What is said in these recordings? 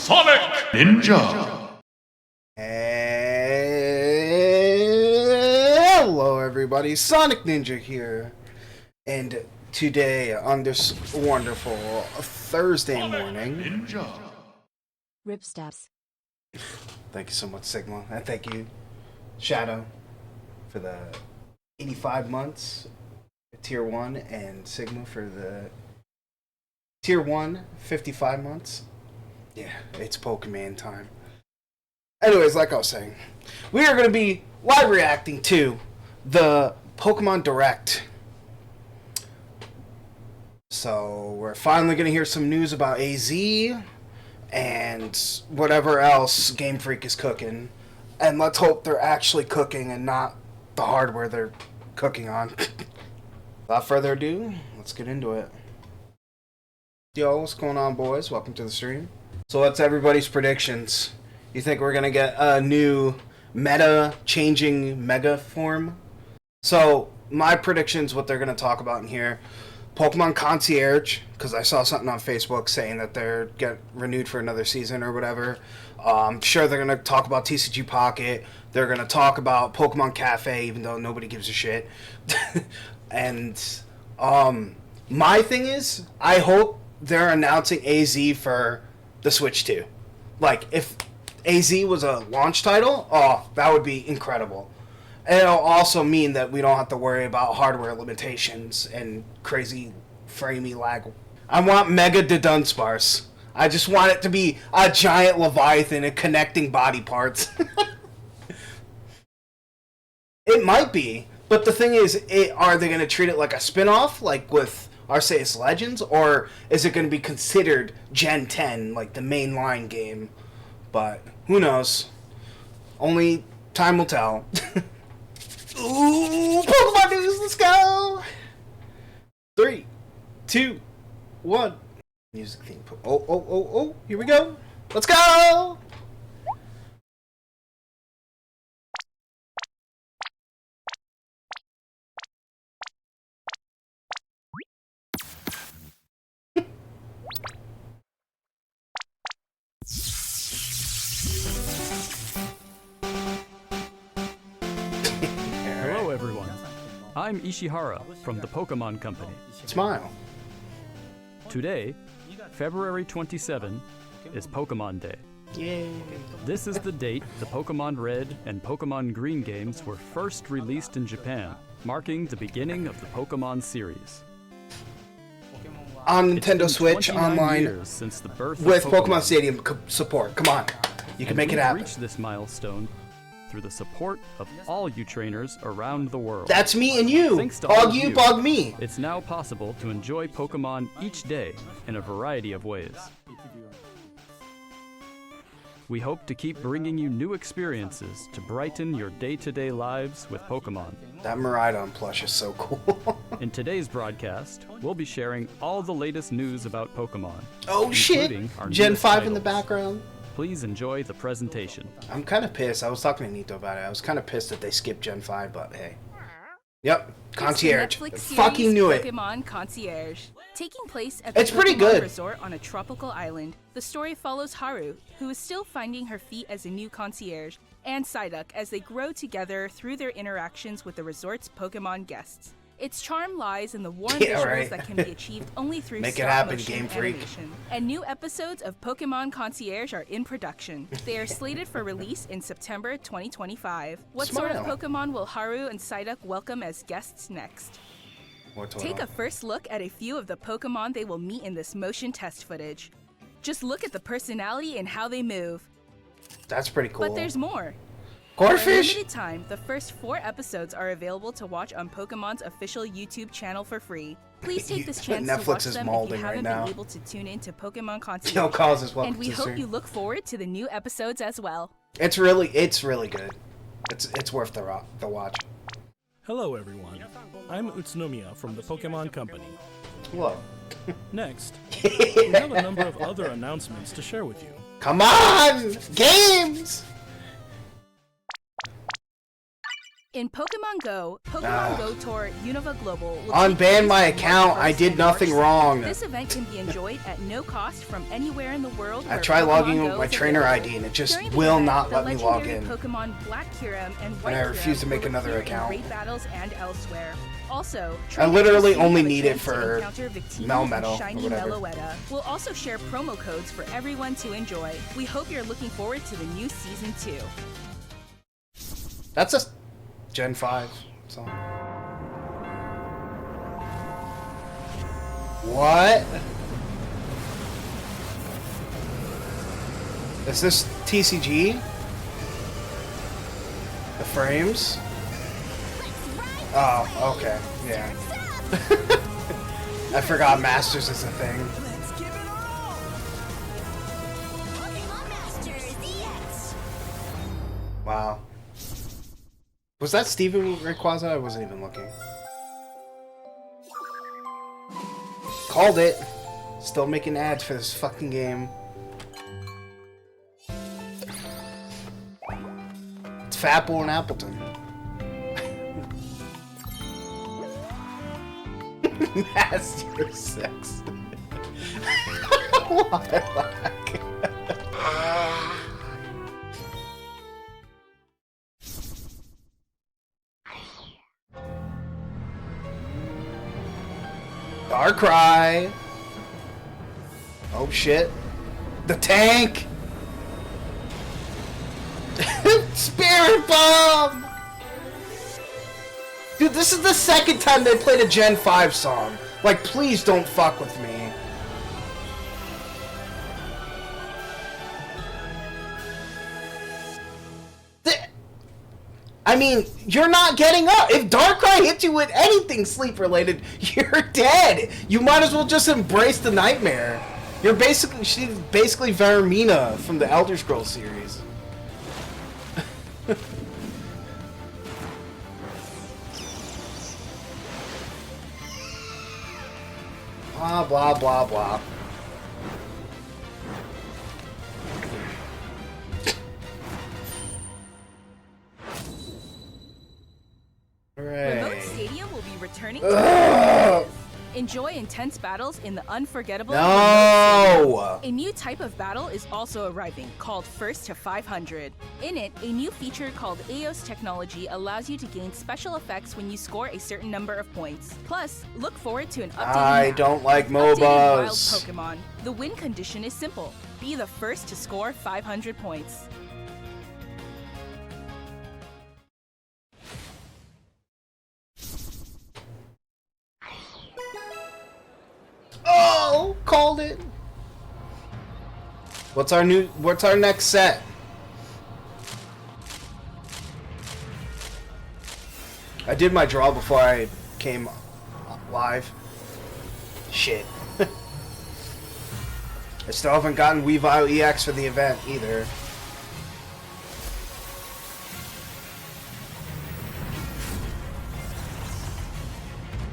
Sonic Ninja. Hello everybody, Sonic Ninja here, and today on this wonderful Thursday morning, Ninja. Rip steps. Thank you so much, Sigma, and thank you, Shadow, for the 85 months, Tier 1, and Sigma for the Tier 1, 55 months. Yeah, it's Pokemon time. Anyways, like I was saying, we are going to be live reacting to the Pokemon Direct. So, we're finally going to hear some news about AZ and whatever else Game Freak is cooking. And let's hope they're actually cooking and not the hardware they're cooking on. Without further ado, let's get into it. Yo, what's going on, boys? Welcome to the stream. So, what's everybody's predictions? You think we're going to get a new meta-changing mega form? So, my predictions, what they're going to talk about in here, Pokemon Concierge, because I saw something on Facebook saying that they're get renewed for another season or whatever. I'm sure they're going to talk about TCG Pocket. They're going to talk about Pokemon Cafe, even though nobody gives a shit. And my thing is, I hope they're announcing AZ for the Switch 2. Like, if AZ was a launch title, oh, that would be incredible. And it'll also mean that we don't have to worry about hardware limitations and crazy framey lag. I want Mega Dunsparce. I just want it to be a giant Leviathan and connecting body parts. It might be, but the thing is, are they going to treat it like a spin-off, like with Arceus Legends, or is it going to be considered Gen 10, like the mainline game? But who knows? Only time will tell. Ooh, Pokemon news, let's go! 3, 2, 1. Music theme. Oh, here we go. Let's go! Hello everyone, I'm Ishihara from the Pokemon Company. Smile. Today, February 27, is Pokemon Day. Yay. This is the date the Pokemon Red and Pokemon Green games were first released in Japan, marking the beginning of the Pokemon series. On It's Nintendo been Switch 29 online years since the birth with of Pokemon Stadium support. Come on. You can And make it we've happen. reached this milestone through the support of all you trainers around the world. That's me and you. Thanks to all Bug of you, you. bug me. It's now possible to enjoy Pokemon each day in a variety of ways. We hope to keep bringing you new experiences to brighten your day-to-day lives with Pokemon. That Miraidon plush is so cool. In today's broadcast, we'll be sharing all the latest news about Pokemon. Oh shit! including our Gen newest 5 in the titles. background. Please enjoy the presentation. I'm kind of pissed. I was talking to Nito about it. I was kind of pissed that they skipped Gen 5, but hey. Yep, Concierge. It's the Netflix series Fucking knew it. Pokemon Concierge. Taking place at the It's pretty Pokemon good. Resort on a tropical island, the story follows Haru, who is still finding her feet as a new concierge, and Psyduck as they grow together through their interactions with the resort's Pokemon guests. Its charm lies in the warm Yeah, visuals right. that can be achieved only through Make it stop happen, motion Game Freak. animation. And new episodes of Pokemon Concierge are in production. They are slated for release in September 2025. What sort of Smile. Pokemon will Haru and Psyduck welcome as guests next? More total. Take a first look at a few of the Pokemon they will meet in this motion test footage. Just look at the personality and how they move. That's pretty cool. But there's more. For a Corfish? limited time, the first 4 episodes are available to watch on Pokemon's official YouTube channel for free. Please take this chance to Netflix watch is them if molding you right haven't now. been able to tune in to Pokemon Concierge. Yo, Cause is welcome And we to the hope stream. you look forward to the new episodes as well. It's really good. It's worth the watch. Hello everyone, I'm Utsunomiya from the Pokemon Company. Whoa. Next, we have a number of other announcements to share with you. Come on! Games! In Pokemon Go, Pokemon Go Tour Unova Global will Unban my account. I did nothing wrong. This event can be enjoyed at no cost from anywhere in the world. I tried logging in with my trainer ID and it just will not let me log in. Pokemon Black Kyurem and White And I refuse to Kyurem make will another appear in account. Raid battles and elsewhere. Also, I literally only have a need it chance to for encounter Victini Melmetal and Shiny or whatever. Meloetta. We'll also share promo codes for everyone to enjoy. We hope you're looking forward to the new season 2. That's a Gen 5 song. What? Is this TCG? The frames? Oh, okay. Yeah. I forgot Masters is a thing. Let's give it all! Pokemon Masters EX! Wow. Was that Steven Rayquaza? I wasn't even looking. Called it. Still making ads for this fucking game. It's Fapple and Appleton. Master sex. Lilac. Darkrai. Oh shit. The tank. Spirit Bomb. Dude, this is the second time they played a Gen 5 song. Like, please don't fuck with me. I mean, you're not getting up. If Darkrai hits you with anything sleep-related, you're dead. You might as well just embrace the nightmare. She's basically Varamina from the Elder Scrolls series. Blah, blah, blah, blah. Remote Stadium will be returning to enjoy intense battles in the unforgettable Remote No! Stadium. A new type of battle is also arriving, called First to 500. In it, a new feature called Eos technology allows you to gain special effects when you score a certain number of points. Plus, look forward to an updated I map. don't like Updated wild MOBAs. Pokemon. The win condition is simple. Be the first to score 500 points. Oh, called it. What's our next set? I did my draw before I came live. Shit. I still haven't gotten Weavile EX for the event either.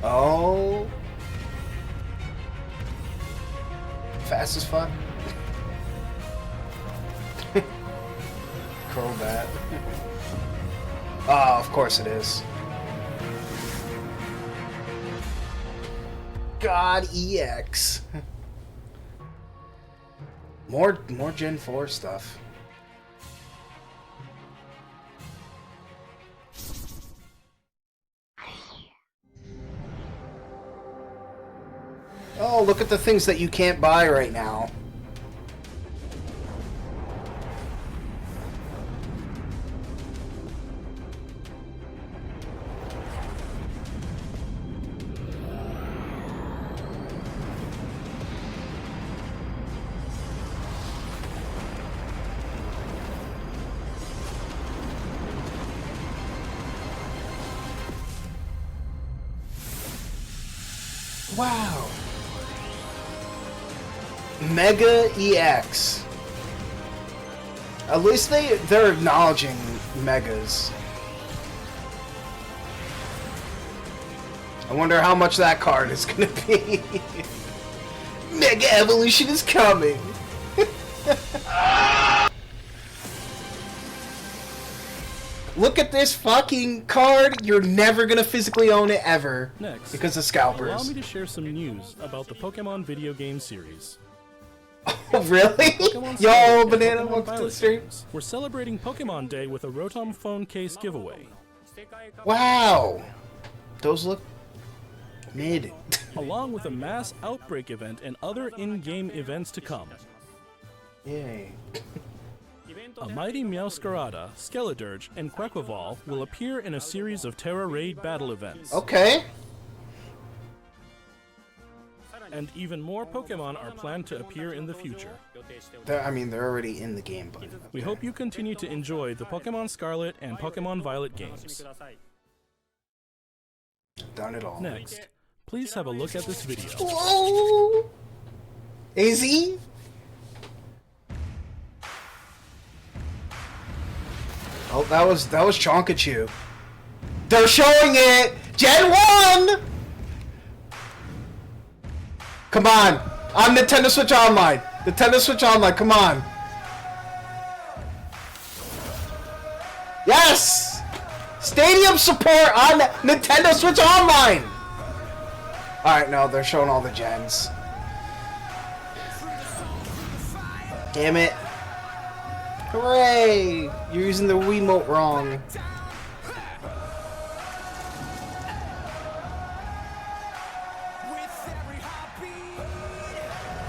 Oh. Fast as fuck. Crobat. Oh, of course it is. God EX. More Gen 4 stuff. Oh, look at the things that you can't buy right now. Wow. Mega EX. At least they're acknowledging megas. I wonder how much that card is gonna be. Mega Evolution is coming. Look at this fucking card. You're never gonna physically own it ever. Next, Because of allow scalpers. me to share some news about the Pokemon video game series. Oh, really? Pokemon Yo, Scarlet and Banana, Pokemon welcome to the Violet stream. games. We're celebrating Pokemon Day with a Rotom phone case giveaway. Wow. Those look mid. Along with a mass outbreak event and other in-game events to come. Yay. A mighty Meowscarada, Skeledirge, and Quaquaval will appear in a series of Terra Raid battle events. Okay. And even more Pokemon are planned to appear in the future. They're already in the game, but We hope you continue to enjoy the Pokemon Scarlet and Pokemon Violet games. done it all. Next, please have a look at this video. Whoa! AZ? Oh, that was Chonkachu. They're showing it! Gen 1! Come on! On Nintendo Switch Online! Nintendo Switch Online, come on! Yes! Stadium support on Nintendo Switch Online! Alright, no, they're showing all the gens. Damn it. Hooray! You're using the Wiimote wrong.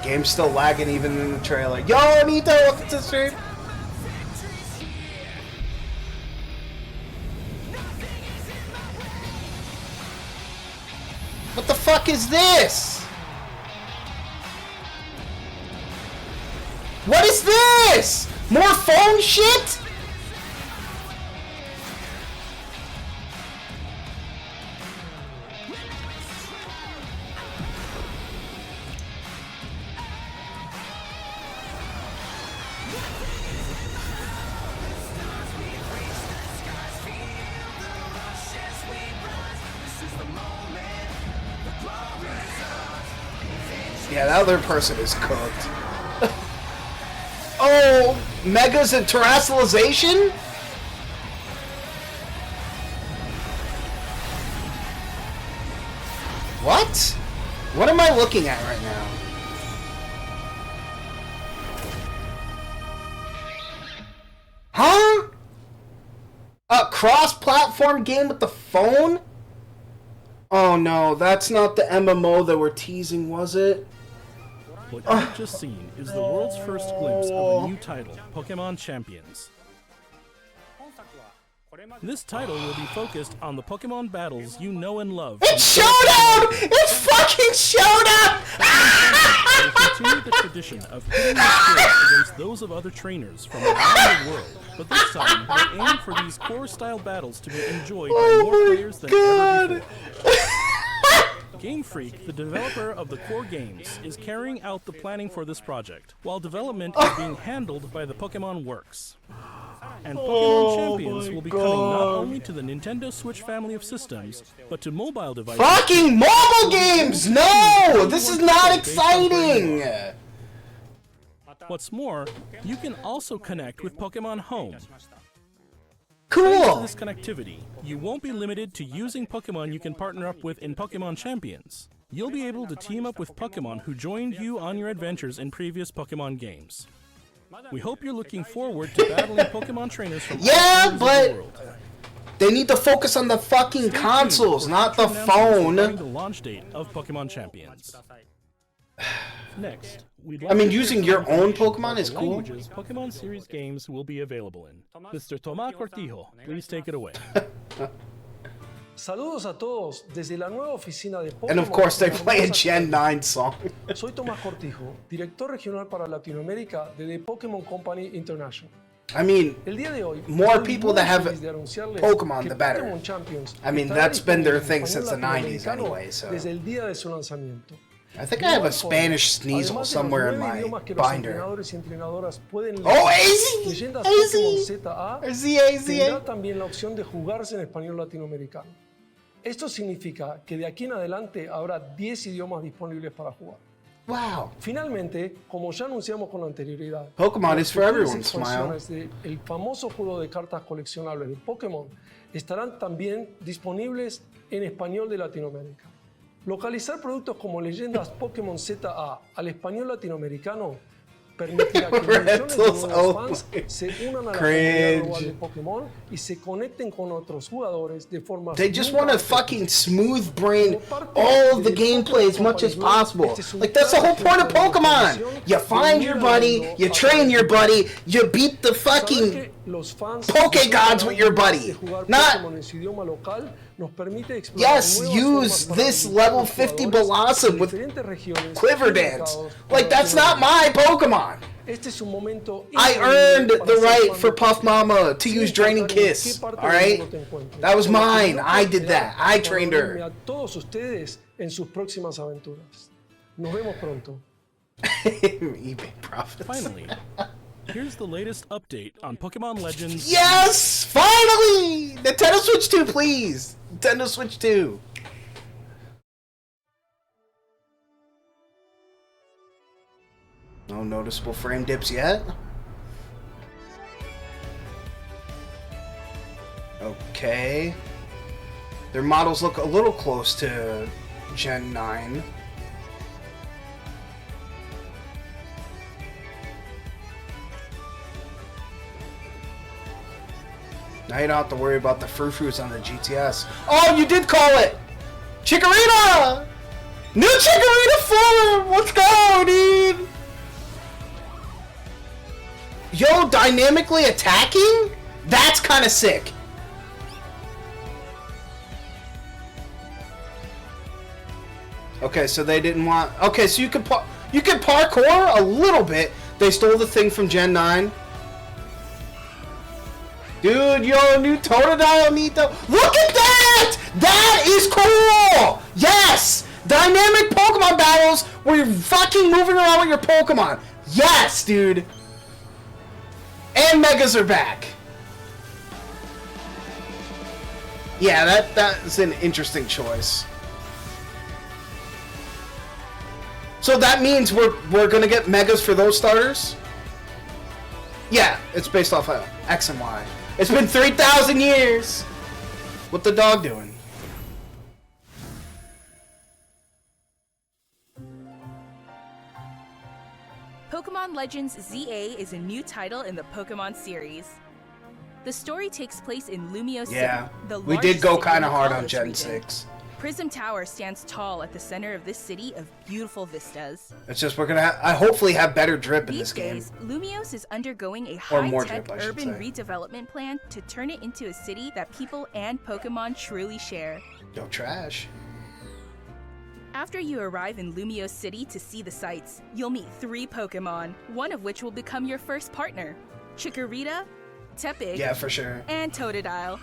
Game's still lagging even in the trailer. Yo, Anita, welcome to the stream. What the fuck is this? What is this? More phone shit? Yeah, that other person is cooked. Oh, Megas and Terrestrialization? What? What am I looking at right now? Huh? A cross-platform game with the phone? Oh no, that's not the MMO that we're teasing, was it? What you've just seen is the world's first glimpse of a new title, Pokemon Champions. This title will be focused on the Pokemon battles you know and love. It's Showdown! It's fucking Showdown! We'll continue the tradition of pitting your skills against those of other trainers from around the world, but this time we'll aim for these core-style battles to be enjoyed by more players than ever before. Game Freak, the developer of the core games, is carrying out the planning for this project, while development is being handled by the Pokemon Works. And Pokemon Champions will be coming not only to the Nintendo Switch family of systems, but to mobile devices. Fucking mobile games! No! This is not exciting! What's more, you can also connect with Pokemon Home. Thanks to Cool! this connectivity, you won't be limited to using Pokemon you can partner up with in Pokemon Champions. You'll be able to team up with Pokemon who joined you on your adventures in previous Pokemon games. We hope you're looking forward to battling Pokemon trainers from Yeah, all corners of but the world. they need to focus on the fucking consoles, not the Regarding the phone. launch date of Pokemon Champions. Next, we'd I mean, to using share your some own information Pokemon about is the cool. languages Pokemon series games will be available in. Mr. Tomás Cortijo, please take it away. Saludos a todos desde la nueva oficina de Pokémon. And of course, they play a Gen 9 song. Soy Tomás Cortijo, director regional para Latinoamérica de The Pokémon Company International. I mean, El día de hoy, more estoy people muy that have feliz de anunciarles Pokemon, que the better. Pokémon Champions I mean, estará that's been their disponible thing en since the español 90s latinoamericano anyway, so. desde el día de su lanzamiento. I think I have a Spanish Sneasel somewhere in my binder. Entrenadores y entrenadoras pueden Oh, leer AZ! leyendas Pokémon AZ! ZA tendrá AZ! también la opción de jugarse en español latinoamericano. Esto significa que de aquí en adelante habrá 10 idiomas disponibles para jugar. Wow. Finalmente, como ya anunciamos con anterioridad, Pokemon las is for futuras everyone, Smile. expansiones del famoso juego de cartas coleccionables de Pokémon estarán también disponibles en español de Latinoamérica. Localizar productos como leyendas Pokémon ZA al español latinoamericano permitirá que millones de nuevos fans se unan a la comunidad global de Pokémon y se conecten con otros jugadores de forma They just want to fucking smooth brain all of the gameplay as much as possible. Like, that's the whole point of Pokemon. You find your buddy, you train your buddy, you beat the fucking Pokegods with your buddy. Not, yes, use this level 50 Blossom with Quiver Dance. Like, that's not my Pokemon. I earned the right for Puff Mama to use Draining Kiss, alright? That was mine. I did that. I trained her. eBay profits. Finally, here's the latest update on Pokemon Legends. Yes! Finally! Nintendo Switch 2, please! Nintendo Switch 2. No noticeable frame dips yet. Okay. Their models look a little close to Gen 9. Now you don't have to worry about the frou-frous on the GTS. Oh, you did call it! Chikorita! New Chikorita form! Let's go, dude! Yo, dynamically attacking? That's kind of sick. Okay, so they didn't want... Okay, so you can parkour a little bit. They stole the thing from Gen 9. Dude, yo, new Totodile Nito. Look at that! That is cool! Yes! Dynamic Pokemon battles where you're fucking moving around with your Pokemon. Yes, dude. And Megas are back. Yeah, that's an interesting choice. So that means we're gonna get Megas for those starters? Yeah, it's based off of X and Y. It's been 3,000 years! What the dog doing? Pokemon Legends ZA is a new title in the Pokemon series. The story takes place in Lumio City, the we largest did go city kind of in the hard on Kalos Gen region. 6. Prism Tower stands tall at the center of this city of beautiful vistas. It's just we're gonna I hopefully have better drip in this These game. days, Lumios is undergoing a Or more high-tech drip, I should urban say. redevelopment plan to turn it into a city that people and Pokemon truly share. Yo, trash. After you arrive in Lumio City to see the sights, you'll meet 3 Pokemon, one of which will become your first partner: Chikorita, Tepig, Yeah, for sure. and Totodile.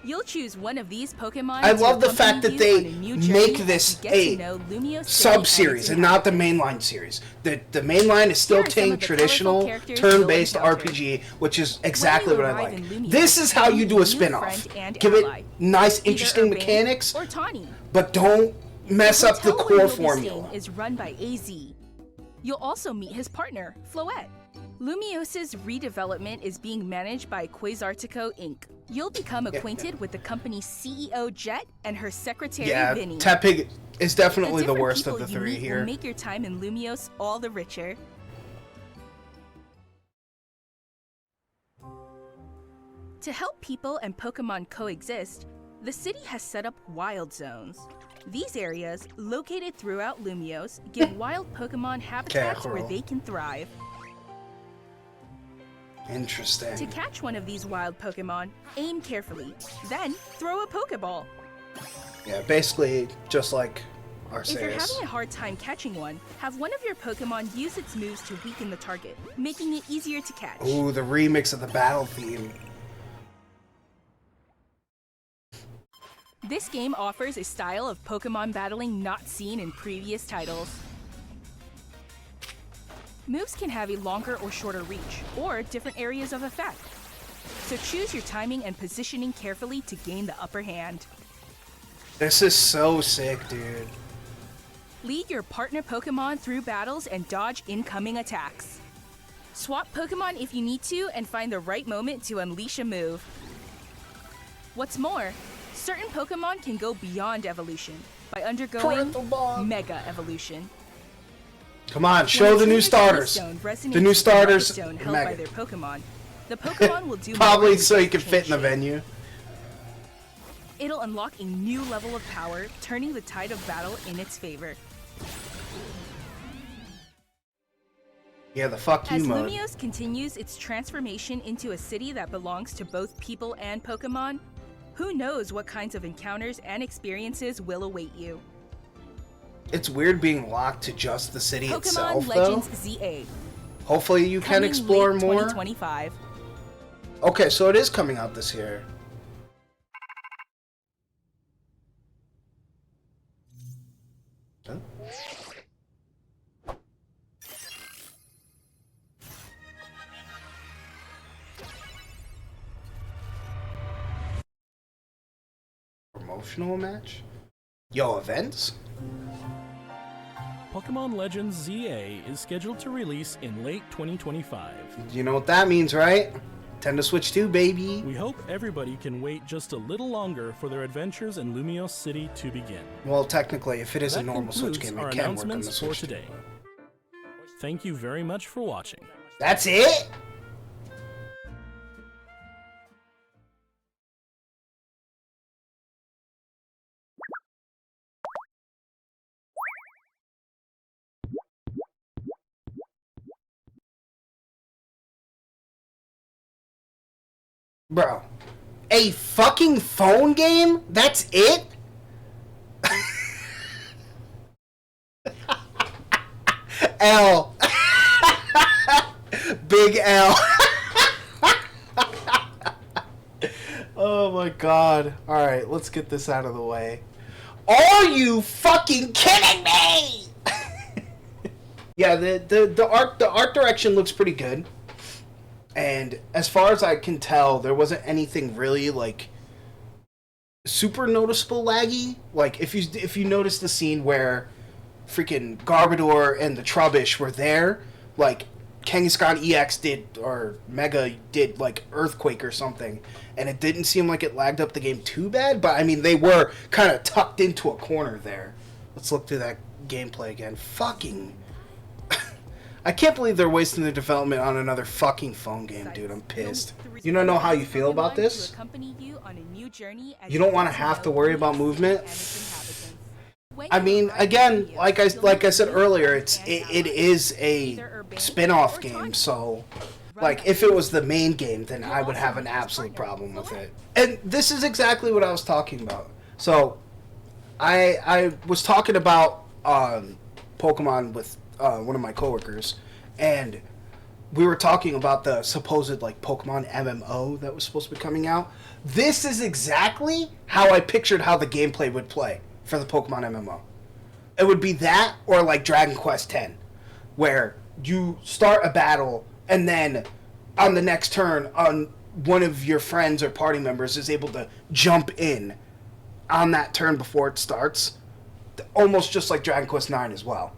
You'll choose one of these Pokemon. I to love the accompany fact that you they on a new journey make as this you get to a know Lumio City sub-series and not the mainline series. The mainline is still Here are some taking of the traditional colorful characters turn-based you'll encounter. RPG, which is exactly When you what I arrive like. in Lumio, This is how you do a new spin-off. friend and Give ally, it nice, either interesting Urbane mechanics, or Tawny. but don't mess up the hotel where core you'll be formula. staying is run by AZ. You'll also meet his partner, Floette. Lumios's redevelopment is being managed by Quasartico Inc. You'll become acquainted with the company's CEO Jet and her secretary Yeah, Vinny. Tepig is definitely the different worst of people the you 3 meet here. will make your time in Lumios all the richer. To help people and Pokemon coexist, the city has set up wild zones. These areas, located throughout Lumios, give wild Pokemon habitats where Careful. they can thrive. To Interesting. catch one of these wild Pokemon, aim carefully, then throw a Pokeball. Yeah, basically just like If you're Arceus. having a hard time catching one, have one of your Pokemon use its moves to weaken the target, making it easier to catch. Ooh, the remix of the battle theme. This game offers a style of Pokemon battling not seen in previous titles. Moves can have a longer or shorter reach, or different areas of effect. So choose your timing and positioning carefully to gain the upper hand. This is so sick, dude. Lead your partner Pokemon through battles and dodge incoming attacks. Swap Pokemon if you need to and find the right moment to unleash a move. What's more, certain Pokemon can go beyond evolution by undergoing Mega Evolution. Come on, show the new starters. The new starters. Held by their Pokemon. The Pokemon will do Probably more so you than can fit in the shake. venue. It'll unlock a new level of power, turning the tide of battle in its favor. Yeah, the fuck you As mode. Lumiose continues its transformation into a city that belongs to both people and Pokemon, who knows what kinds of encounters and experiences will await you. It's weird being locked to just the city Pokemon itself, Legends though. ZA. Hopefully you can Coming explore late more. 2025. Okay, so it is coming out this year. Huh? Promotional match? Yo, events? Pokemon Legends ZA is scheduled to release in late 2025. You know what that means, right? Nintendo Switch 2, baby. We hope everybody can wait just a little longer for their adventures in Lumiose City to begin. Well, technically, if it is a That normal Switch concludes game, our it can work on the announcements for Switch 2. today. Thank you very much for watching. That's it? Bro, a fucking phone game? That's it? L. Big L. Oh my god. Alright, let's get this out of the way. Are you fucking kidding me? Yeah, the art direction looks pretty good. And as far as I can tell, there wasn't anything really like super noticeable laggy. Like if you notice the scene where freaking Garbodor and the Trubbish were there, like Kangaskhan EX did or Mega did like Earthquake or something, and it didn't seem like it lagged up the game too bad. But I mean, they were kind of tucked into a corner there. Let's look through that gameplay again. Fucking. I can't believe they're wasting their development on another fucking phone game, dude. I'm pissed. You don't know how you feel about this? You don't want to have to worry about movement? I mean, again, like I said earlier, it is a spin-off game, so like if it was the main game, then I would have an absolute problem with it. And this is exactly what I was talking about. So I was talking about Pokemon with one of my coworkers, and we were talking about the supposed like Pokemon MMO that was supposed to be coming out. This is exactly how I pictured how the gameplay would play for the Pokemon MMO. It would be that or like Dragon Quest X, where you start a battle and then on the next turn, one of your friends or party members is able to jump in on that turn before it starts, almost just like Dragon Quest IX as well.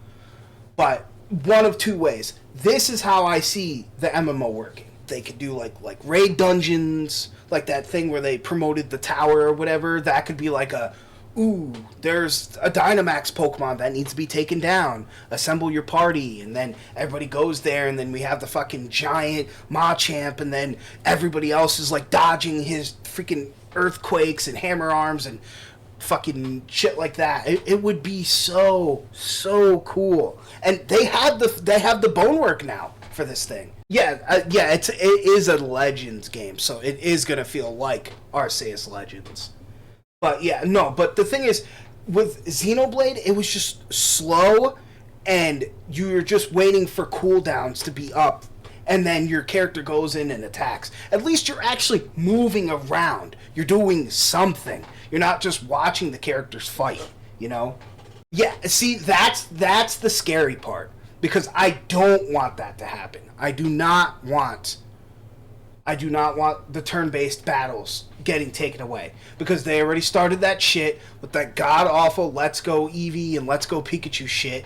But one of two ways. This is how I see the MMO working. They could do like raid dungeons, like that thing where they promoted the tower or whatever. That could be like a, ooh, there's a Dynamax Pokemon that needs to be taken down. Assemble your party, and then everybody goes there, and then we have the fucking giant Machamp, and then everybody else is like dodging his freaking earthquakes and hammer arms and fucking shit like that. It would be so cool. And they have the bonework now for this thing. Yeah, it is a Legends game, so it is gonna feel like Arceus Legends. But yeah, no. But the thing is, with Xenoblade, it was just slow, and you were just waiting for cooldowns to be up, and then your character goes in and attacks. At least you're actually moving around. You're doing something. You're not just watching the characters fight, you know? Yeah, see, that's the scary part. Because I don't want that to happen. I do not want I do not want the turn-based battles getting taken away, because they already started that shit with that god-awful Let's Go Eevee and Let's Go Pikachu shit.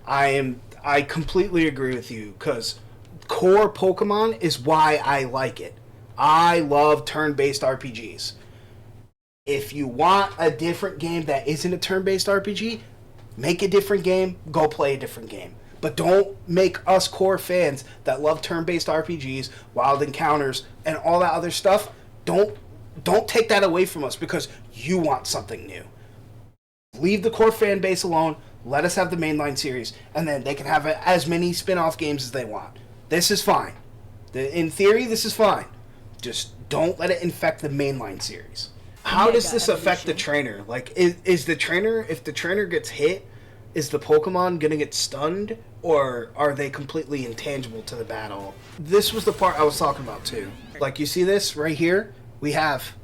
I completely agree with you, because core Pokemon is why I like it. I love turn-based RPGs. If you want a different game that isn't a turn-based RPG, make a different game, go play a different game. But don't make us core fans that love turn-based RPGs, Wild Encounters, and all that other stuff, don't take that away from us because you want something new. Leave the core fan base alone, let us have the mainline series, and then they can have as many spin-off games as they want. This is fine. In theory, this is fine. Just don't let it infect the mainline series. How does this affect the trainer? Like, is the trainer, if the trainer gets hit, is the Pokemon gonna get stunned, or are they completely intangible to the battle? This was the part I was talking about too. Like, you see this right here? We have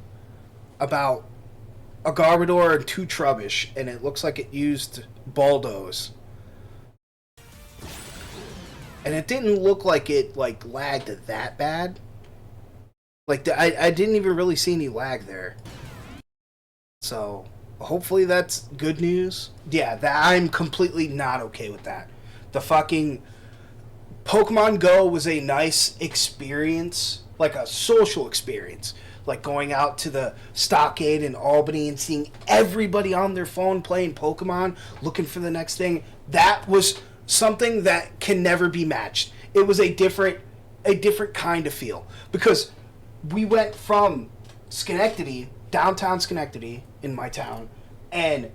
about a Garbodor and 2 Trubbish, and it looks like it used Bulldoze. And it didn't look like it lagged that bad. Like, I didn't even really see any lag there. So hopefully that's good news. Yeah, I'm completely not okay with that. The fucking Pokemon Go was a nice experience, like a social experience. Like going out to the Stockade in Albany and seeing everybody on their phone playing Pokemon, looking for the next thing. That was something that can never be matched. It was a different kind of feel. Because we went from Schenectady, downtown Schenectady in my town, and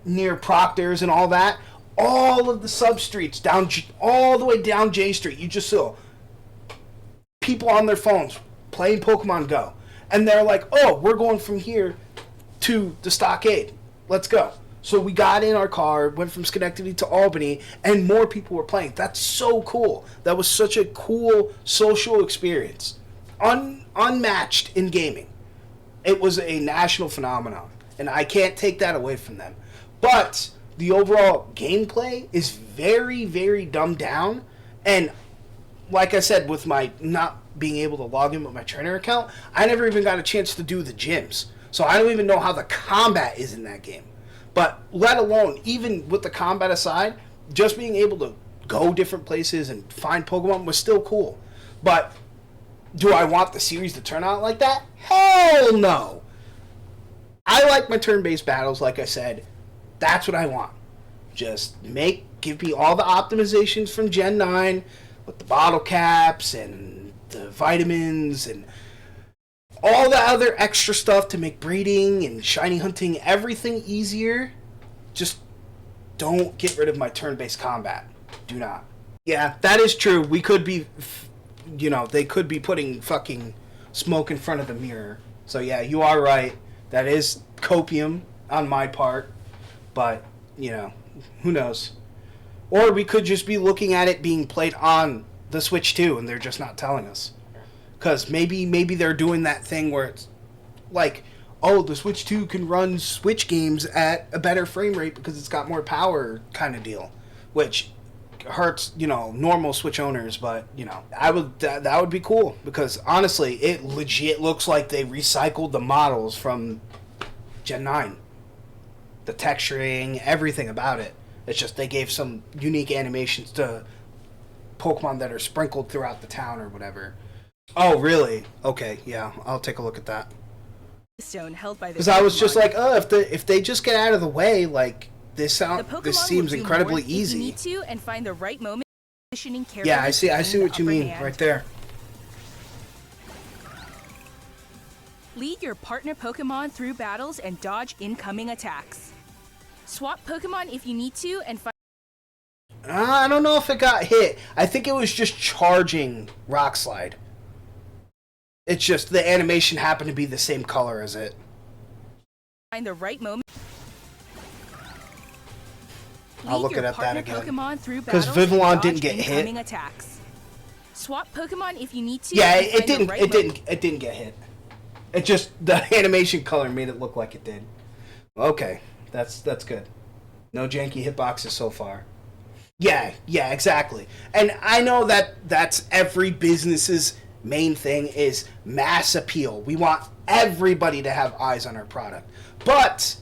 near Proctor's and all that, all of the sub-streets, all the way down J Street, you just saw people on their phones playing Pokemon Go. And they're like, oh, we're going from here to the Stockade. Let's go. So we got in our car, went from Schenectady to Albany, and more people were playing. That's so cool. That was such a cool social experience. Unmatched in gaming. It was a national phenomenon, and I can't take that away from them. But the overall gameplay is very, very dumbed down, and like I said, with my not being able to log in with my trainer account, I never even got a chance to do the gyms. So I don't even know how the combat is in that game. But let alone, even with the combat aside, just being able to go different places and find Pokemon was still cool. But do I want the series to turn out like that? Hell no! I like my turn-based battles, like I said. That's what I want. Just give me all the optimizations from Gen 9 with the bottle caps and the vitamins and all the other extra stuff to make breeding and shiny hunting everything easier. Just don't get rid of my turn-based combat. Do not. Yeah, that is true. We could be, they could be putting fucking smoke in front of the mirror. So yeah, you are right. That is copium on my part. But, who knows? Or we could just be looking at it being played on the Switch 2 and they're just not telling us. Because maybe they're doing that thing where it's like, oh, the Switch 2 can run Switch games at a better frame rate because it's got more power kind of deal. Which hurts, normal Switch owners, but, that would be cool. Because, honestly, it legit looks like they recycled the models from Gen 9. The texturing, everything about it. It's just they gave some unique animations to Pokemon that are sprinkled throughout the town or whatever. Oh, really? Okay, yeah, I'll take a look at that. Stone held by the Because I was just like, oh, if they just get out of the way, like this seems incredibly easy. You need to and find the right moment. Positioning Yeah, I see what you mean right there. Lead your partner Pokemon through battles and dodge incoming attacks. Swap Pokemon if you need to and find. I don't know if it got hit. I think it was just charging Rock Slide. It's just the animation happened to be the same color as it. Find the right moment. I'll look at that again. Because Vivillon didn't get hit. Attacks. Swap Pokemon if you need to. Yeah, it didn't get hit. It just the animation color made it look like it did. Okay, that's good. No janky hitboxes so far. Yeah, exactly. And I know that's every business's main thing is mass appeal. We want everybody to have eyes on our product. But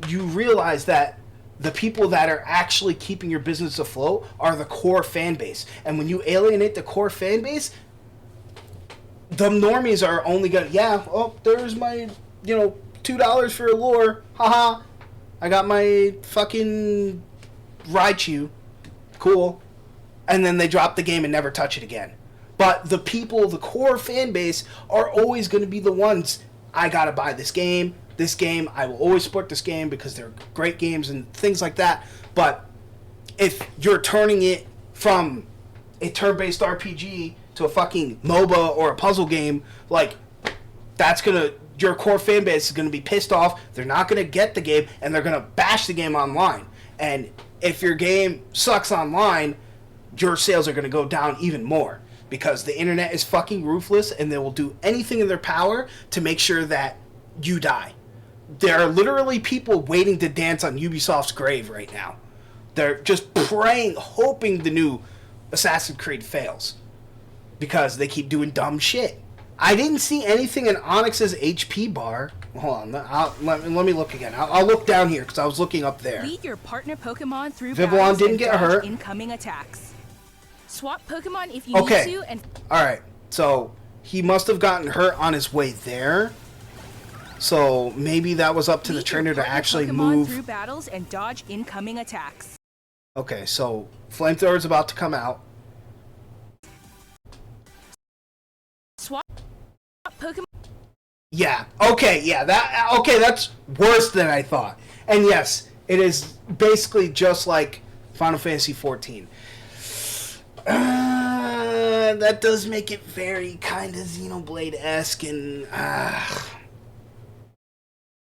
you realize that the people that are actually keeping your business afloat are the core fan base. And when you alienate the core fan base, the normies are only gonna, yeah, oh, there's my, $2 for a lure. Haha. I got my fucking Raichu. Cool. And then they drop the game and never touch it again. But the people, the core fan base, are always going to be the ones, I gotta buy this game. This game, I will always support this game because they're great games and things like that. But if you're turning it from a turn-based RPG to a fucking MOBA or a puzzle game, like, that's gonna, your core fan base is gonna be pissed off. They're not gonna get the game, and they're gonna bash the game online. And if your game sucks online, your sales are gonna go down even more because the internet is fucking ruthless, and they will do anything in their power to make sure that you die. There are literally people waiting to dance on Ubisoft's grave right now. They're just praying, hoping the new Assassin's Creed fails because they keep doing dumb shit. I didn't see anything in Onyx's HP bar. Hold on, let me look again. I'll look down here because I was looking up there. Lead your partner Pokemon through Vivillon battles didn't and get dodge hurt. incoming attacks. Swap Pokemon if you Okay. need to, and Alright, so he must have gotten hurt on his way there. So maybe that was up to the lead your trainer to partner actually Pokemon move. through battles and dodge incoming attacks. Okay, so Flamethrower's about to come out. Swap Pokemon. Yeah. Okay. Yeah. That's worse than I thought. And yes, it is basically just like Final Fantasy XIV. That does make it very kind of Xenoblade-esque, and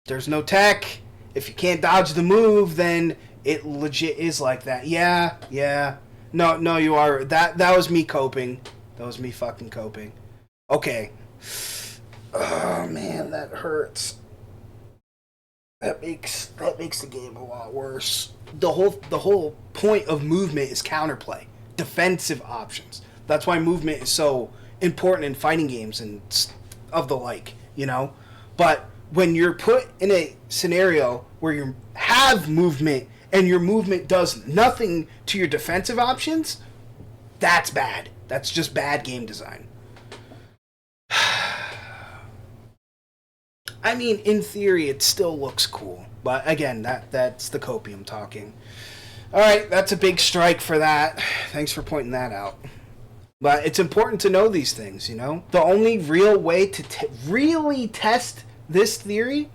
there's no tech. If you can't dodge the move, then it legit is like that. Yeah. No, you are. That was me coping. That was me fucking coping. Okay. Oh man, that hurts. That makes the game a lot worse. The whole point of movement is counterplay, defensive options. That's why movement is so important in fighting games and of the like, But when you're put in a scenario where you have movement and your movement does nothing to your defensive options, that's bad. That's just bad game design. I mean, in theory, it still looks cool. But again, that's the copium talking. Alright, that's a big strike for that. Thanks for pointing that out. But it's important to know these things, The only real way to really test this theory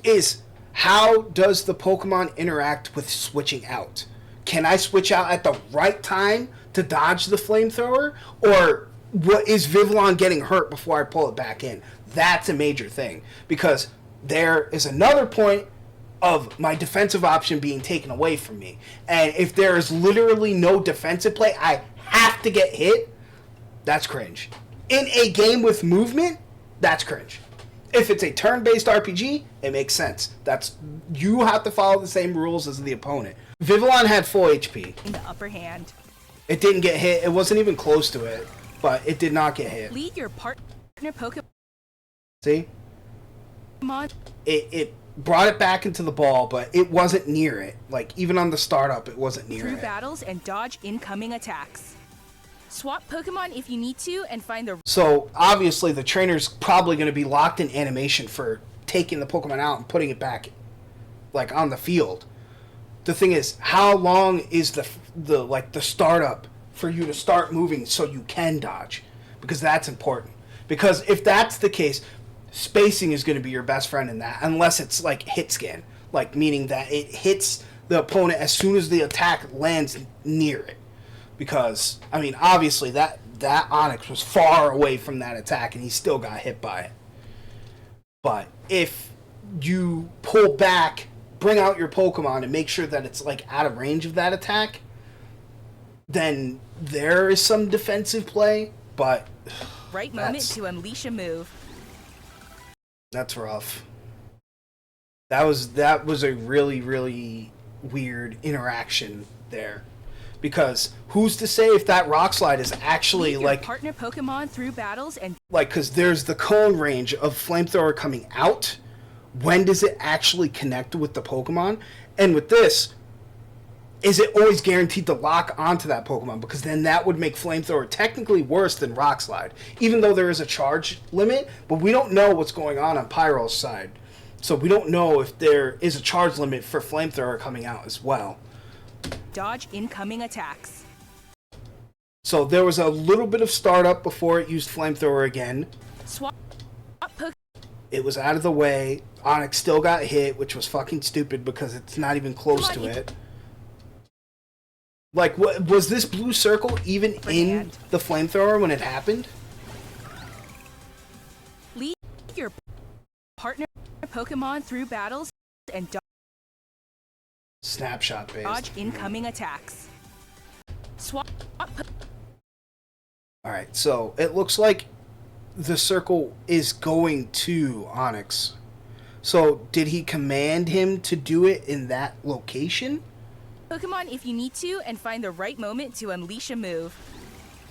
is how does the Pokemon interact with switching out? Can I switch out at the right time to dodge the flamethrower? Or what is Vivillon getting hurt before I pull it back in? That's a major thing. Because there is another point of my defensive option being taken away from me. And if there is literally no defensive play, I have to get hit, that's cringe. In a game with movement, that's cringe. If it's a turn-based RPG, it makes sense. You have to follow the same rules as the opponent. Vivillon had full HP. In the upper hand. It didn't get hit. It wasn't even close to it, but it did not get hit. Lead your partner Pokemon. See? It brought it back into the ball, but it wasn't near it. Like, even on the startup, it wasn't near Through it. battles and dodge incoming attacks. Swap Pokemon if you need to and find the... So, obviously, the trainer's probably going to be locked in animation for taking the Pokemon out and putting it back, like, on the field. The thing is, how long is the startup for you to start moving so you can dodge? Because that's important. Because if that's the case, spacing is going to be your best friend in that, unless it's, like, hit scan. Like, meaning that it hits the opponent as soon as the attack lands near it. Because, I mean, obviously, that Onyx was far away from that attack, and he still got hit by it. But if you pull back, bring out your Pokemon, and make sure that it's, like, out of range of that attack, then there is some defensive play, but... Right moment to unleash a move. That's rough. That was a really, really weird interaction there. Because who's to say if that rock slide is actually Lead your like partner Pokemon through battles and because there's the cone range of flamethrower coming out. When does it actually connect with the Pokemon? And with this, is it always guaranteed to lock onto that Pokemon? Because then that would make flamethrower technically worse than rock slide, even though there is a charge limit. But we don't know what's going on Pyro's side, so we don't know if there is a charge limit for flamethrower coming out as well. dodge incoming attacks. So there was a little bit of startup before it used flamethrower again. Swap Pokemon. It was out of the way. Onyx still got hit, which was fucking stupid because it's not even close to it. Like, what was this blue circle even in the flamethrower when it happened? Lead your partner Pokemon through battles and Snapshot based. dodge incoming attacks. Swap. Alright, so it looks like the circle is going to Onyx. So did he command him to do it in that location? Pokemon if you need to and find the right moment to unleash a move.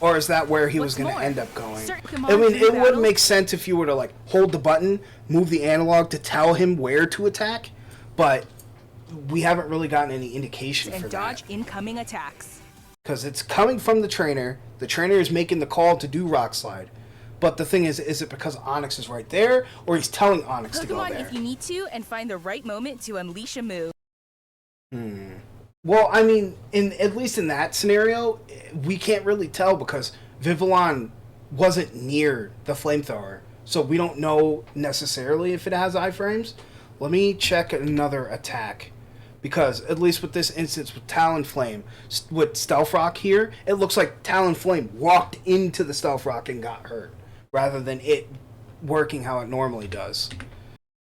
Or is that where he was What's going to more, end up going? certain Pokemon I mean, through it would battle- make sense if you were to, like, hold the button, move the analog to tell him where to attack, but we haven't really gotten any indication for And that. dodge incoming attacks. Because it's coming from the trainer is making the call to do Rock Slide. But the thing is it because Onyx is right there, or he's telling Onyx to go Pokemon there? if you need to and find the right moment to unleash a move. Well, I mean, at least in that scenario, we can't really tell because Vivillon wasn't near the flamethrower. So we don't know necessarily if it has iframes. Let me check another attack. Because, at least with this instance with Talonflame, with Stealth Rock here, it looks like Talonflame walked into the Stealth Rock and got hurt. Rather than it working how it normally does.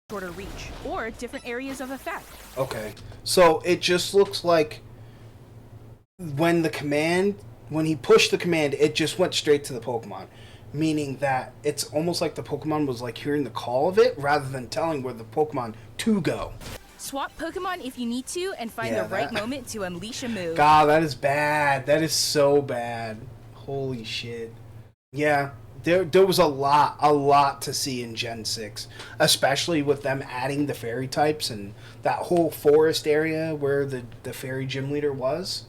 Shorter reach or different areas of effect. Okay, so it just looks like when he pushed the command, it just went straight to the Pokemon. Meaning that it's almost like the Pokemon was like hearing the call of it rather than telling where the Pokemon to go. Swap Pokemon if you need to and find the right moment to unleash a move. God, that is bad. That is so bad. Holy shit. Yeah, there was a lot to see in Gen 6. Especially with them adding the fairy types and that whole forest area where the fairy gym leader was.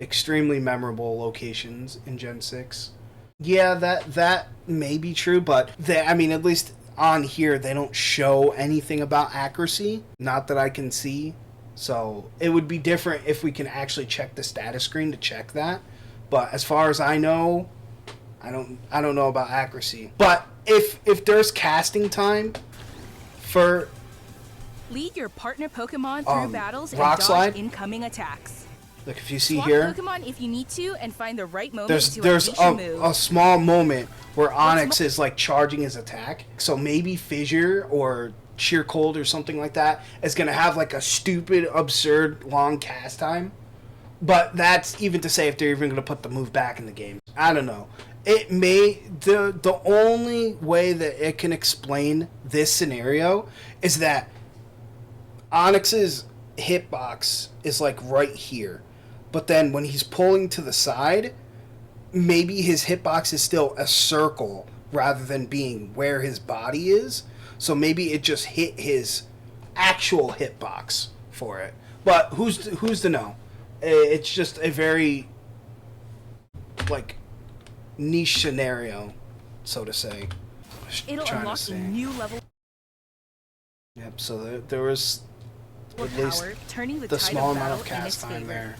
Extremely memorable locations in Gen 6. Yeah, that may be true, but at least on here they don't show anything about accuracy, not that I can see. So it would be different if we can actually check the status screen to check that. But as far as I know, I don't know about accuracy. But if there's casting time for Lead your partner Pokemon through battles and Rock dodge Slide? incoming attacks. like if you see Swap here, Pokemon if you need to and find the right moment there's to there's unleash a move. a small moment where Onyx is like charging his attack. So maybe Fissure or Sheer Cold or something like that is gonna have like a stupid, absurd long cast time. But that's even to say if they're even gonna put the move back in the game. I don't know. It may the only way that it can explain this scenario is that Onyx's hitbox is like right here. But then when he's pulling to the side, maybe his hitbox is still a circle rather than being where his body is. So maybe it just hit his actual hitbox for it. But who's to know? It's just a very like niche scenario, so to say. It'll unlock a new level Yep. So there was of at least power, turning the the tide small of amount battle of in cast its time favor. there.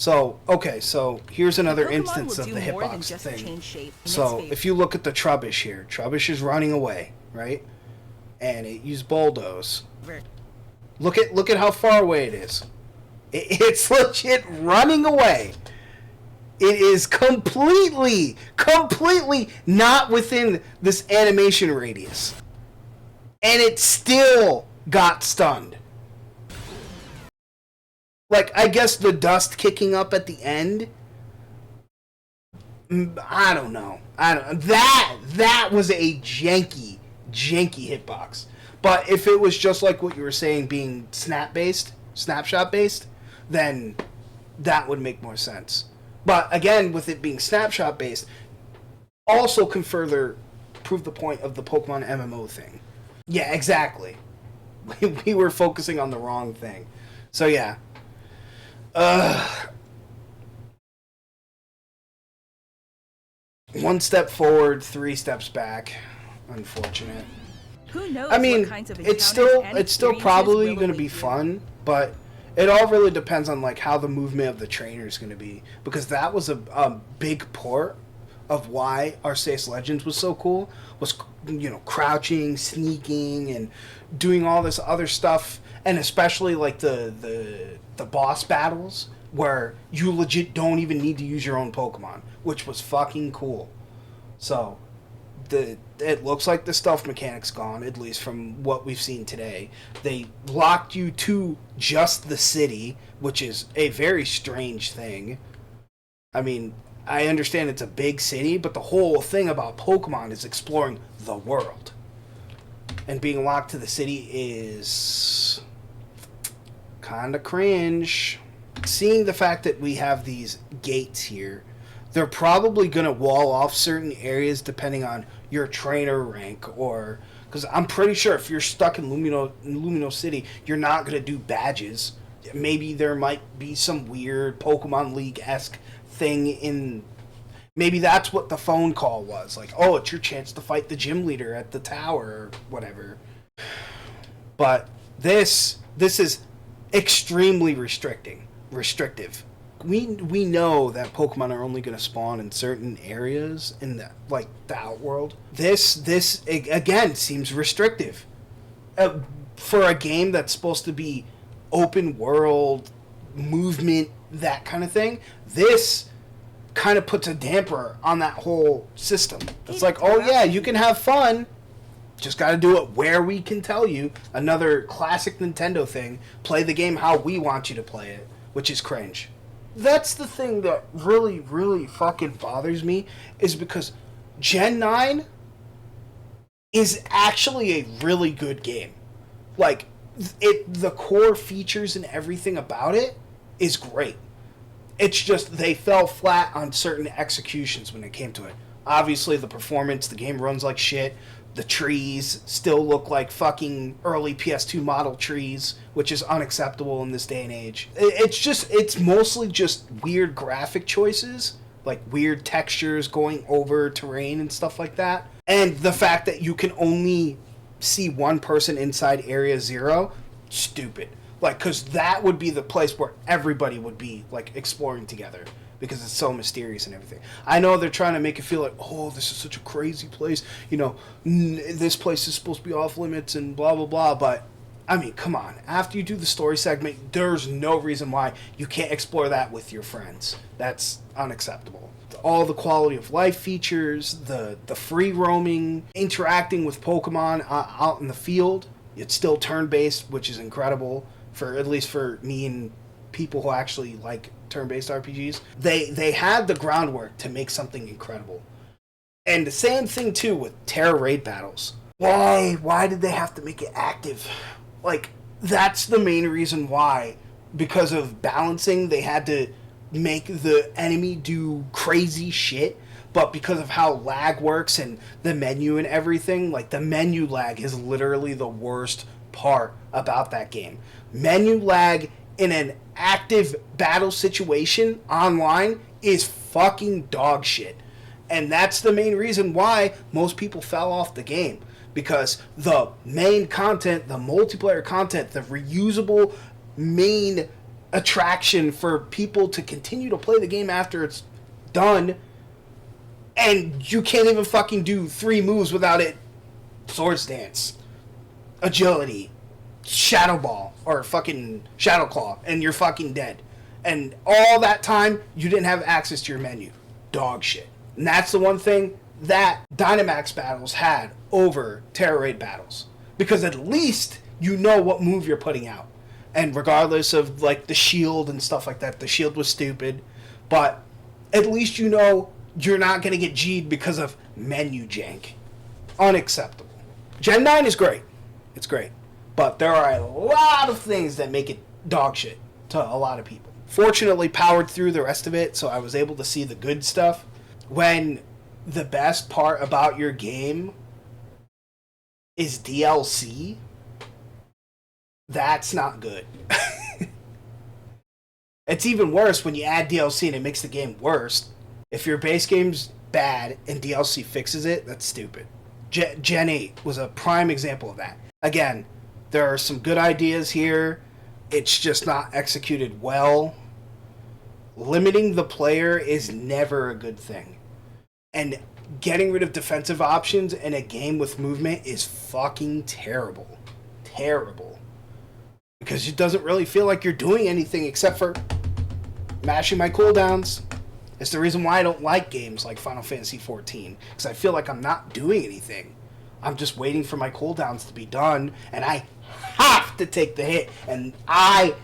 So, okay, so here's another Pokemon instance will of do the more than hitbox just thing. change shape in So, its favor. if you look at the Trubbish here, Trubbish is running away, right? And it used Bulldoze. Look at how far away it is. It's legit running away. It is completely not within this animation radius. And it still got stunned. Like, I guess the dust kicking up at the end. I don't know. That was a janky hitbox. But if it was just like what you were saying, being snapshot based, then that would make more sense. But again, with it being snapshot based, also can further prove the point of the Pokemon MMO thing. Yeah, exactly. We were focusing on the wrong thing. So yeah. One step forward, 3 steps back. Unfortunate. Who knows I mean, what kinds of it's encounters and still experiences probably will going to be await you. fun, but it all really depends on like how the movement of the trainer is going to be, because that was a big part of why Arceus Legends was so cool. Was, you know, crouching, sneaking, and doing all this other stuff, and especially like the boss battles where you legit don't even need to use your own Pokemon, which was fucking cool. So it looks like the stealth mechanic's gone, at least from what we've seen today. They locked you to just the city, which is a very strange thing. I mean, I understand it's a big city, but the whole thing about Pokemon is exploring the world. And being locked to the city is kinda cringe. Seeing the fact that we have these gates here, they're probably going to wall off certain areas depending on your trainer rank, or because I'm pretty sure if you're stuck in Lumino City, you're not going to do badges. Maybe there might be some weird Pokemon League-esque thing in... Maybe that's what the phone call was. Like, oh, it's your chance to fight the gym leader at the tower or whatever. But this is extremely restrictive. We know that Pokemon are only going to spawn in certain areas in the, like, the Outworld. This again seems restrictive for a game that's supposed to be open world movement, that kind of thing. This kind of puts a damper on that whole system. It's like, oh yeah, you can have fun, just got to do it where we can tell you. Another classic Nintendo thing: play the game how we want you to play it, which is cringe. That's the thing that really, really fucking bothers me, is because Gen 9 is actually a really good game. Like, the core features and everything about it is great. It's just they fell flat on certain executions when it came to it. Obviously, the performance, the game runs like shit. The trees still look like fucking early PS2 model trees, which is unacceptable in this day and age. It's mostly just weird graphic choices, like weird textures going over terrain and stuff like that. And the fact that you can only see one person inside Area 0, stupid. Like, because that would be the place where everybody would be, like, exploring together, because it's so mysterious and everything. I know they're trying to make it feel like, oh, this is such a crazy place. You know, this place is supposed to be off limits and blah, blah, blah. But, I mean, come on. After you do the story segment, there's no reason why you can't explore that with your friends. That's unacceptable. All the quality of life features, the free roaming, interacting with Pokemon out in the field. It's still turn-based, which is incredible, at least for me and people who actually like turn-based RPGs. They had the groundwork to make something incredible. And the same thing too with Terra raid battles. Why did they have to make it active? Like, that's the main reason why. Because of balancing, they had to make the enemy do crazy shit. But because of how lag works and the menu and everything, like, the menu lag is literally the worst part about that game. Menu lag in an active battle situation online is fucking dog shit. And that's the main reason why most people fell off the game. Because the main content, the multiplayer content, the reusable main attraction for people to continue to play the game after it's done, and you can't even fucking do 3 moves without it. Swords Dance, Agility, Shadow Ball, or fucking Shadow Claw, and you're fucking dead. And all that time, you didn't have access to your menu. Dog shit. And that's the one thing that Dynamax battles had over Terra Raid battles. Because at least you know what move you're putting out. And regardless of, like, the shield and stuff like that, the shield was stupid. But at least you know you're not going to get G'd because of menu jank. Unacceptable. Gen 9 is great. It's great. But there are a lot of things that make it dog shit to a lot of people. fortunately powered through the rest of it, so I was able to see the good stuff. When the best part about your game is DLC, that's not good. It's even worse when you add DLC and it makes the game worse. If your base game's bad and DLC fixes it, that's stupid. Gen 8 was a prime example of that. Again, there are some good ideas here. It's just not executed well. Limiting the player is never a good thing. And getting rid of defensive options in a game with movement is fucking terrible. Terrible. Because it doesn't really feel like you're doing anything except for mashing my cooldowns. It's the reason why I don't like games like Final Fantasy XIV. Because I feel like I'm not doing anything. I'm just waiting for my cooldowns to be done. And I have to take the hit. And I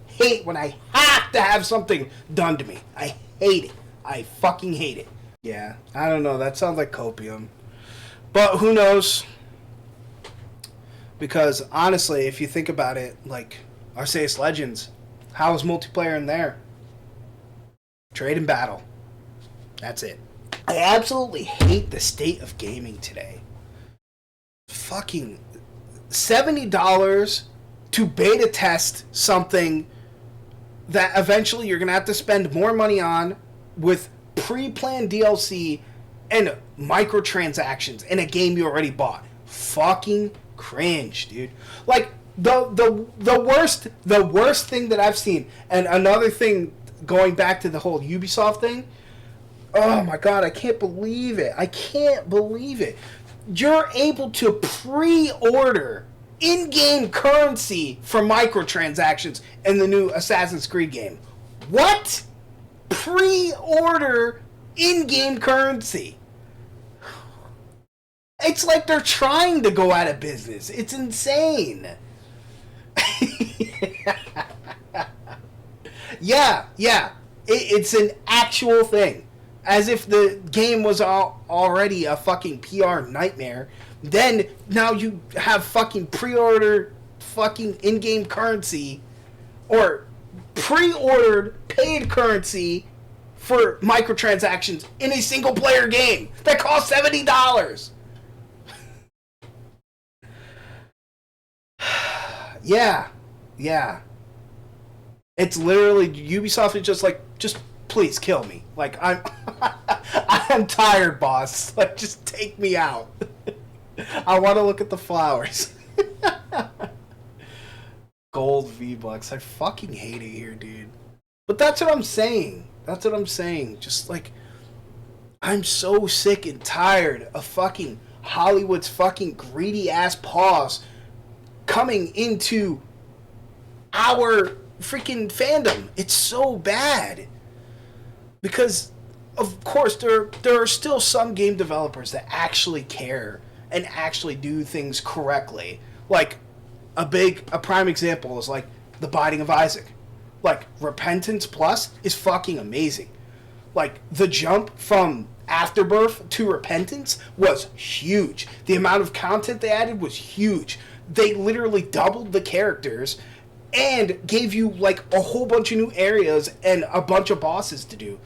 hate when I have to have something done to me. I hate it. I fucking hate it. Yeah, I don't know. That sounds like copium. But who knows? Because honestly, if you think about it, like Arceus Legends, how is multiplayer in there? Trade and battle. That's it. I absolutely hate the state of gaming today. Fucking $70 to beta test something that eventually you're going to have to spend more money on with pre-planned DLC and microtransactions in a game you already bought. Fucking cringe, dude. Like the worst thing that I've seen, and another thing going back to the whole Ubisoft thing. Oh my god, I can't believe it. I can't believe it. You're able to pre-order in-game currency for microtransactions in the new Assassin's Creed game. What? Pre-order in-game currency. It's like they're trying to go out of business. It's insane. Yeah. It's an actual thing. As if the game was already a fucking PR nightmare. Then, now you have fucking pre-order fucking in-game currency. Or pre-ordered paid currency for microtransactions in a single-player game that costs $70. Yeah. It's literally, Ubisoft is just like, just please kill me. Like, I'm tired, boss. Like, just take me out. I want to look at the flowers. Gold V-Bucks. I fucking hate it here, dude. But that's what I'm saying. Just like, I'm so sick and tired of fucking Hollywood's fucking greedy ass paws coming into our freaking fandom. It's so bad. Because, of course, there are still some game developers that actually care and actually do things correctly. Like, a prime example is like The Binding of Isaac. Like, Repentance Plus is fucking amazing. Like, the jump from Afterbirth to Repentance was huge. The amount of content they added was huge. They literally doubled the characters and gave you, like, a whole bunch of new areas and a bunch of bosses to do.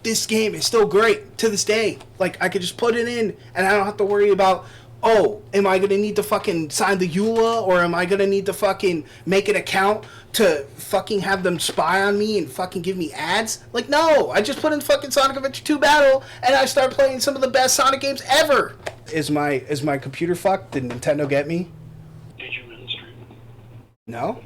This game is still great to this day. Like, I could just put it in and I don't have to worry about, oh, am I going to need to fucking sign the EULA, or am I going to need to fucking make an account to fucking have them spy on me and fucking give me ads? Like, no, I just put in fucking Sonic Adventure 2 Battle and I start playing some of the best Sonic games ever. Is my computer fucked? Did Nintendo get me? Did you really stream? No?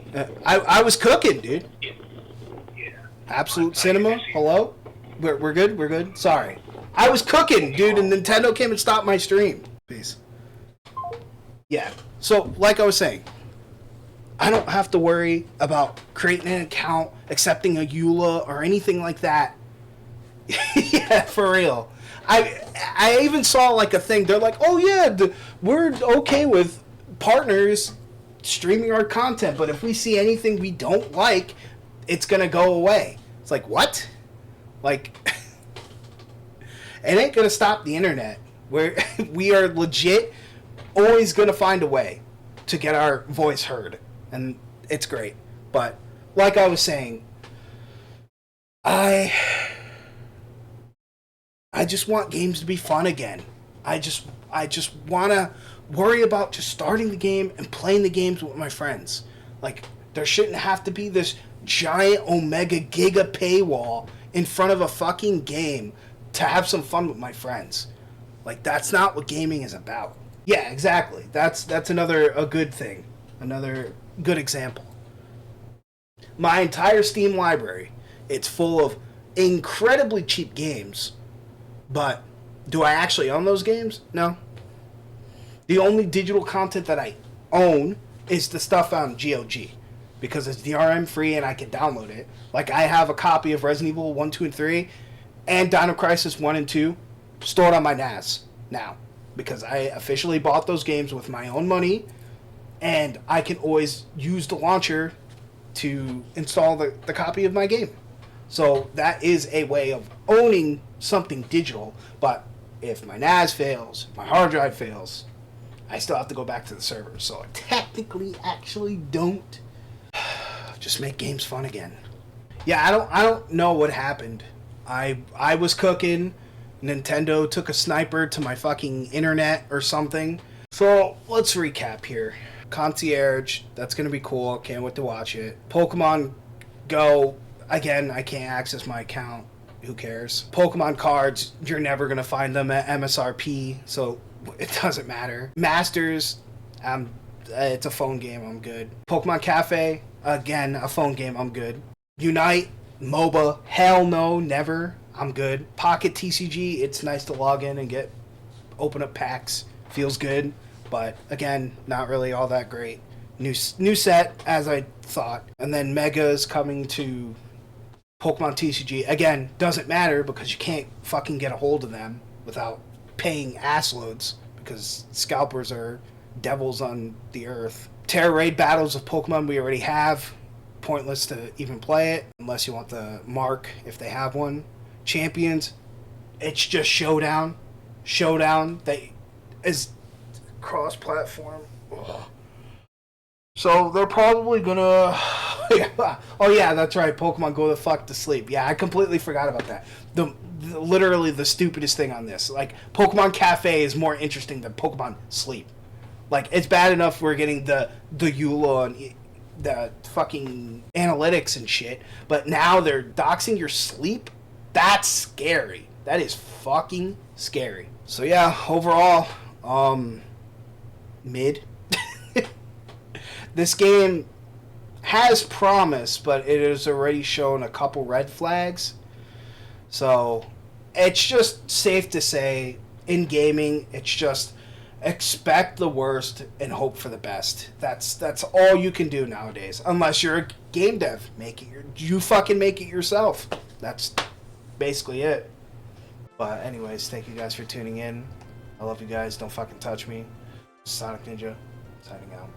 I was cooking, dude. Yeah. Absolute Cinema? Hello? We're good? Sorry. I was cooking, dude, and Nintendo came and stopped my stream. Peace. Yeah. So, like I was saying, I don't have to worry about creating an account, accepting a EULA, or anything like that. Yeah, for real. I even saw, like, a thing. They're like, oh, yeah, we're okay with partners streaming our content, but if we see anything we don't like, it's going to go away. It's like, what? Like, it ain't going to stop the internet. We are legit always going to find a way to get our voice heard. And it's great. But, like I was saying, I just want games to be fun again. I just want to worry about just starting the game and playing the games with my friends. Like, there shouldn't have to be this giant omega giga paywall in front of a fucking game to have some fun with my friends. Like, that's not what gaming is about. Yeah, exactly. That's a good thing. Another good example. My entire Steam library, it's full of incredibly cheap games, but do I actually own those games? No. The only digital content that I own is the stuff on GOG, because it's DRM free and I can download it. Like, I have a copy of Resident Evil 1, 2, and 3 and Dino Crisis 1 and 2 stored on my NAS now, because I officially bought those games with my own money, and I can always use the launcher to install the copy of my game. So that is a way of owning something digital, but if my NAS fails, my hard drive fails, I still have to go back to the server. So I technically actually don't. Just make games fun again. Yeah, I don't know what happened. I was cooking, Nintendo took a sniper to my fucking internet or something. So let's recap here. Concierge, that's gonna be cool. Can't wait to watch it. Pokemon Go, again, I can't access my account. Who cares? Pokemon cards, you're never gonna find them at MSRP, so it doesn't matter. Masters, it's a phone game, I'm good. Pokemon Cafe, again, a phone game, I'm good. Unite, MOBA, hell no, never, I'm good. Pocket TCG, it's nice to log in and open up packs, feels good. But again, not really all that great. New set, as I thought. And then Mega's coming to Pokemon TCG. Again, doesn't matter because you can't fucking get a hold of them without paying assloads, because scalpers are devils on the earth. Terra Raid battles of Pokemon we already have. Pointless to even play it unless you want the mark if they have one. Champions, it's just Showdown. Showdown, they is cross-platform. Ugh. So they're probably gonna... Oh yeah, that's right, Pokemon Go the fuck to sleep. Yeah, I completely forgot about that. Literally the stupidest thing on this. Like, Pokemon Cafe is more interesting than Pokemon Sleep. Like, it's bad enough we're getting the EULA and the fucking analytics and shit, but now they're doxing your sleep? That's scary. That is fucking scary. So yeah, overall, mid. This game has promise, but it has already shown a couple red flags. So it's just safe to say, in gaming, it's just expect the worst and hope for the best. That's all you can do nowadays. Unless you're a game dev, you fucking make it yourself. That's basically it. But anyways, thank you guys for tuning in. I love you guys. Don't fucking touch me. SonicNinja, signing out.